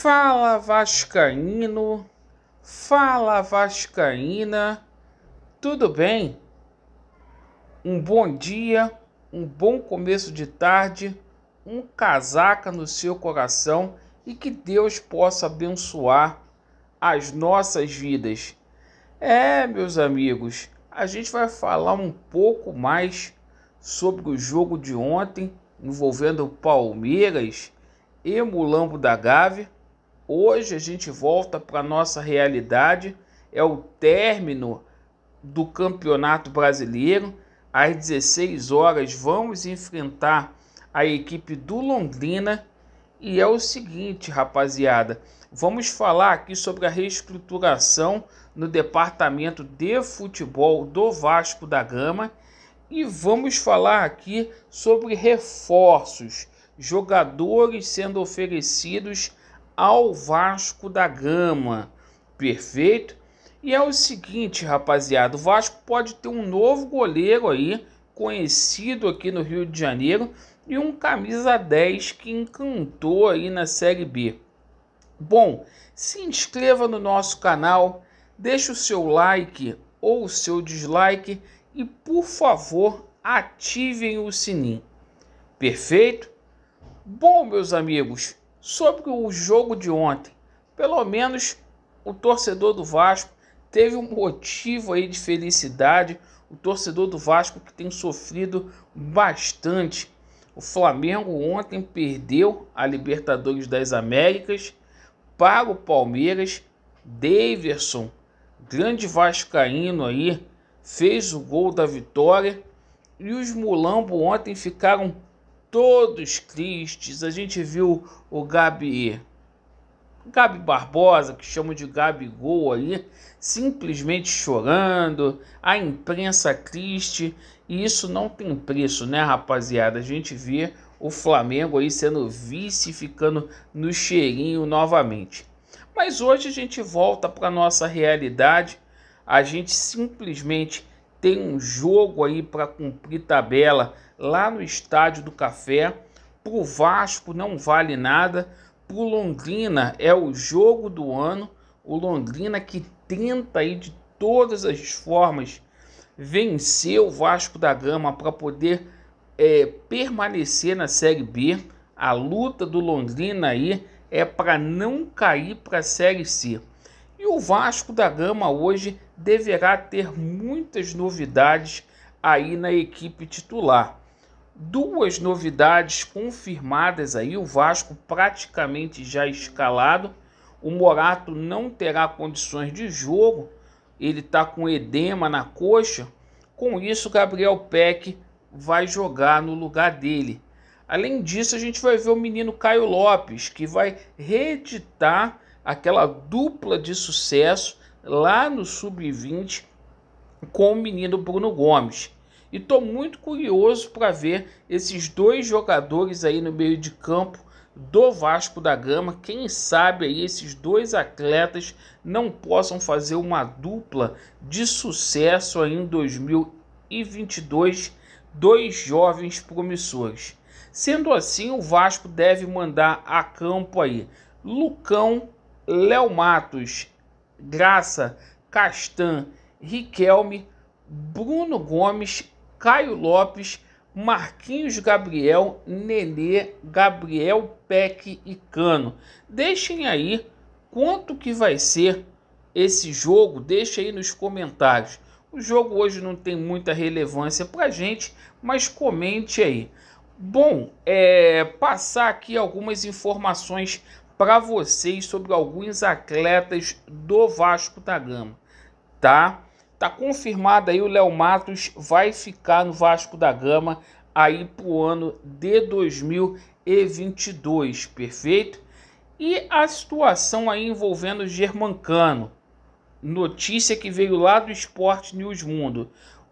Fala Vascaíno, fala Vascaína, tudo bem? Um bom dia, um bom começo de tarde, um casaca no seu coração e que Deus possa abençoar as nossas vidas. Meus amigos, a gente vai falar um pouco mais sobre o jogo de ontem envolvendo o Palmeiras e Mulambo da Gávea. Hoje a gente volta para a nossa realidade, é o término do Campeonato Brasileiro. Às 16 horas vamos enfrentar a equipe do Londrina. E é o seguinte, rapaziada, vamos falar aqui sobre a reestruturação no departamento de futebol do Vasco da Gama. E vamos falar aqui sobre reforços, jogadores sendo oferecidos ao Vasco da Gama, perfeito? E é o seguinte, rapaziada, o Vasco pode ter um novo goleiro aí, conhecido aqui no Rio de Janeiro, e um camisa 10 que encantou aí na Série B. Bom, se inscreva no nosso canal, deixe o seu like ou o seu dislike e, por favor, ativem o sininho, perfeito? Bom, meus amigos, sobre o jogo de ontem, pelo menos o torcedor do Vasco teve um motivo aí de felicidade. O torcedor do Vasco que tem sofrido bastante. O Flamengo ontem perdeu a Libertadores das Américas para o Palmeiras. Daverson, grande vascaíno aí, fez o gol da vitória. E os Mulambo ontem ficaram todos tristes. A gente viu o Gabi Barbosa, que chamam de Gabigol aí, simplesmente chorando, a imprensa triste, e isso não tem preço, né, rapaziada? A gente vê o Flamengo aí sendo vice, ficando no cheirinho novamente. Mas hoje a gente volta para nossa realidade. A gente simplesmente tem um jogo aí para cumprir tabela lá no Estádio do Café. Para o Vasco não vale nada. Para o Londrina é o jogo do ano. O Londrina que tenta aí de todas as formas vencer o Vasco da Gama para poder permanecer na Série B. A luta do Londrina aí é para não cair para a Série C. E o Vasco da Gama hoje deverá ter muitas novidades aí na equipe titular. Duas novidades confirmadas aí, o Vasco praticamente já escalado. O Morato não terá condições de jogo, ele está com edema na coxa. Com isso, Gabriel Peck vai jogar no lugar dele. Além disso, a gente vai ver o menino Caio Lopes, que vai reeditar aquela dupla de sucesso lá no Sub-20 com o menino Bruno Gomes. E estou muito curioso para ver esses dois jogadores aí no meio de campo do Vasco da Gama. Quem sabe aí esses dois atletas não possam fazer uma dupla de sucesso aí em 2022, dois jovens promissores. Sendo assim, o Vasco deve mandar a campo aí Lucão, Léo Matos, Graça, Castan, Riquelme, Bruno Gomes, Caio Lopes, Marquinhos Gabriel, Nenê, Gabriel Peck e Cano. Deixem aí quanto que vai ser esse jogo, deixa aí nos comentários. O jogo hoje não tem muita relevância pra gente, mas comente aí. Bom, passar aqui algumas informações para vocês sobre alguns atletas do Vasco da Gama, tá? Tá confirmado aí, o Léo Matos vai ficar no Vasco da Gama aí pro ano de 2022, perfeito? E a situação aí envolvendo o Germancano, notícia que veio lá do Esporte News Mundo.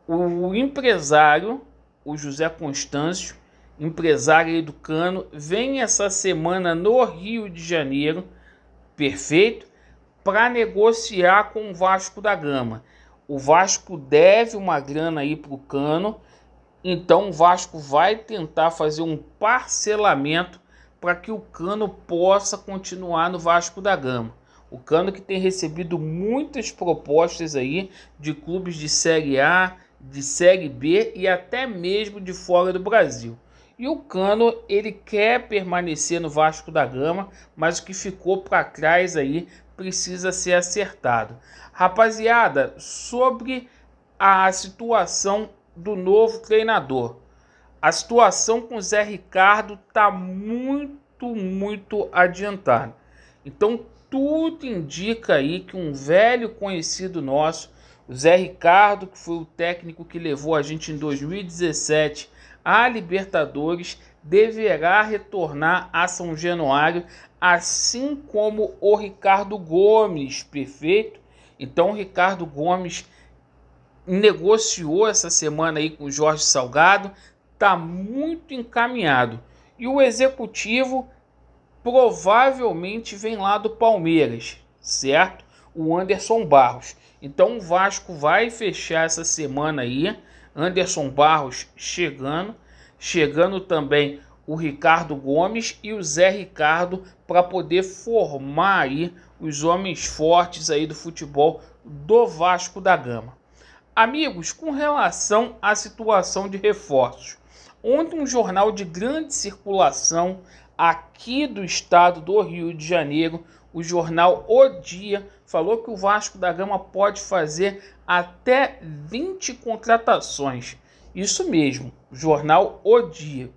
O empresário, o José Constâncio, empresário aí do Cano, vem essa semana no Rio de Janeiro, perfeito? Para negociar com o Vasco da Gama. O Vasco deve uma grana aí para o Cano, então o Vasco vai tentar fazer um parcelamento para que o Cano possa continuar no Vasco da Gama. O Cano que tem recebido muitas propostas aí de clubes de Série A, de Série B e até mesmo de fora do Brasil. E o Cano, ele quer permanecer no Vasco da Gama, mas o que ficou para trás aí precisa ser acertado. Rapaziada, sobre a situação do novo treinador. A situação com o Zé Ricardo está muito adiantada. Então tudo indica aí que um velho conhecido nosso, o Zé Ricardo, que foi o técnico que levou a gente em 2017 à Libertadores, deverá retornar a São Januário, assim como o Ricardo Gomes, perfeito? Então o Ricardo Gomes negociou essa semana aí com o Jorge Salgado, está muito encaminhado. E o executivo provavelmente vem lá do Palmeiras, certo? O Anderson Barros. Então o Vasco vai fechar essa semana aí, Anderson Barros chegando também o Ricardo Gomes e o Zé Ricardo para poder formar aí os homens fortes aí do futebol do Vasco da Gama. Amigos, com relação à situação de reforços, ontem um jornal de grande circulação aqui do estado do Rio de Janeiro, o jornal O Dia, falou que o Vasco da Gama pode fazer até 20 contratações. Isso mesmo, o jornal O Dia.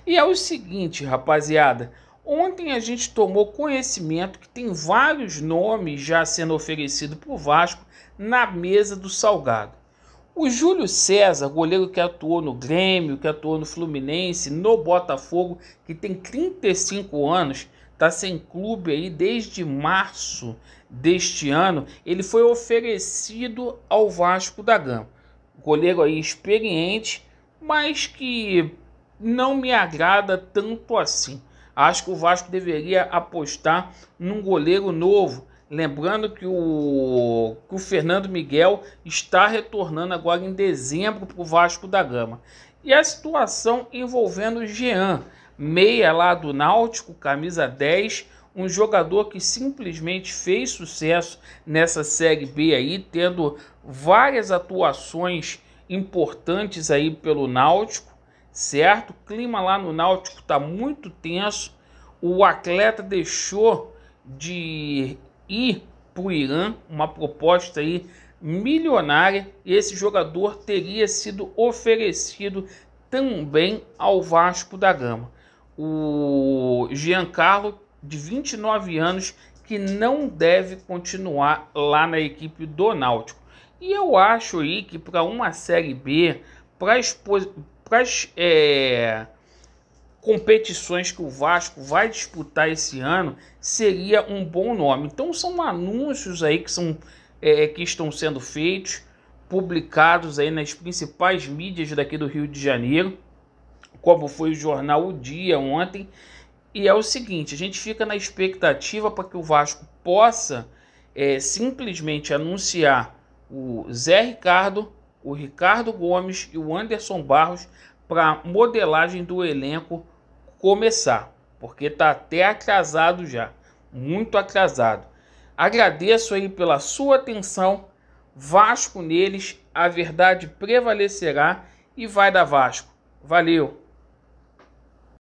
E é o seguinte, rapaziada, ontem a gente tomou conhecimento que tem vários nomes já sendo oferecidos para o Vasco na mesa do Salgado. O Júlio César, goleiro que atuou no Grêmio, que atuou no Fluminense, no Botafogo, que tem 35 anos, está sem clube aí desde março deste ano, ele foi oferecido ao Vasco da Gama. Goleiro aí experiente, mas que não me agrada tanto assim. Acho que o Vasco deveria apostar num goleiro novo. Lembrando que o Fernando Miguel está retornando agora em dezembro para o Vasco da Gama. E a situação envolvendo o Jean, meia lá do Náutico, camisa 10, um jogador que simplesmente fez sucesso nessa Série B aí, tendo várias atuações importantes aí pelo Náutico, certo? O clima lá no Náutico está muito tenso, o atleta deixou de ir para o Irã, uma proposta aí milionária, e esse jogador teria sido oferecido também ao Vasco da Gama. O Giancarlo, de 29 anos, que não deve continuar lá na equipe do Náutico. E eu acho aí que para uma Série B, para as competições que o Vasco vai disputar esse ano, seria um bom nome. Então são anúncios aí que estão sendo feitos, publicados aí nas principais mídias daqui do Rio de Janeiro, como foi o jornal O Dia ontem. E é o seguinte, a gente fica na expectativa para que o Vasco possa simplesmente anunciar o Zé Ricardo, o Ricardo Gomes e o Anderson Barros para a modelagem do elenco começar, porque está até atrasado já, muito atrasado. Agradeço aí pela sua atenção. Vasco neles, a verdade prevalecerá e vai dar Vasco. Valeu!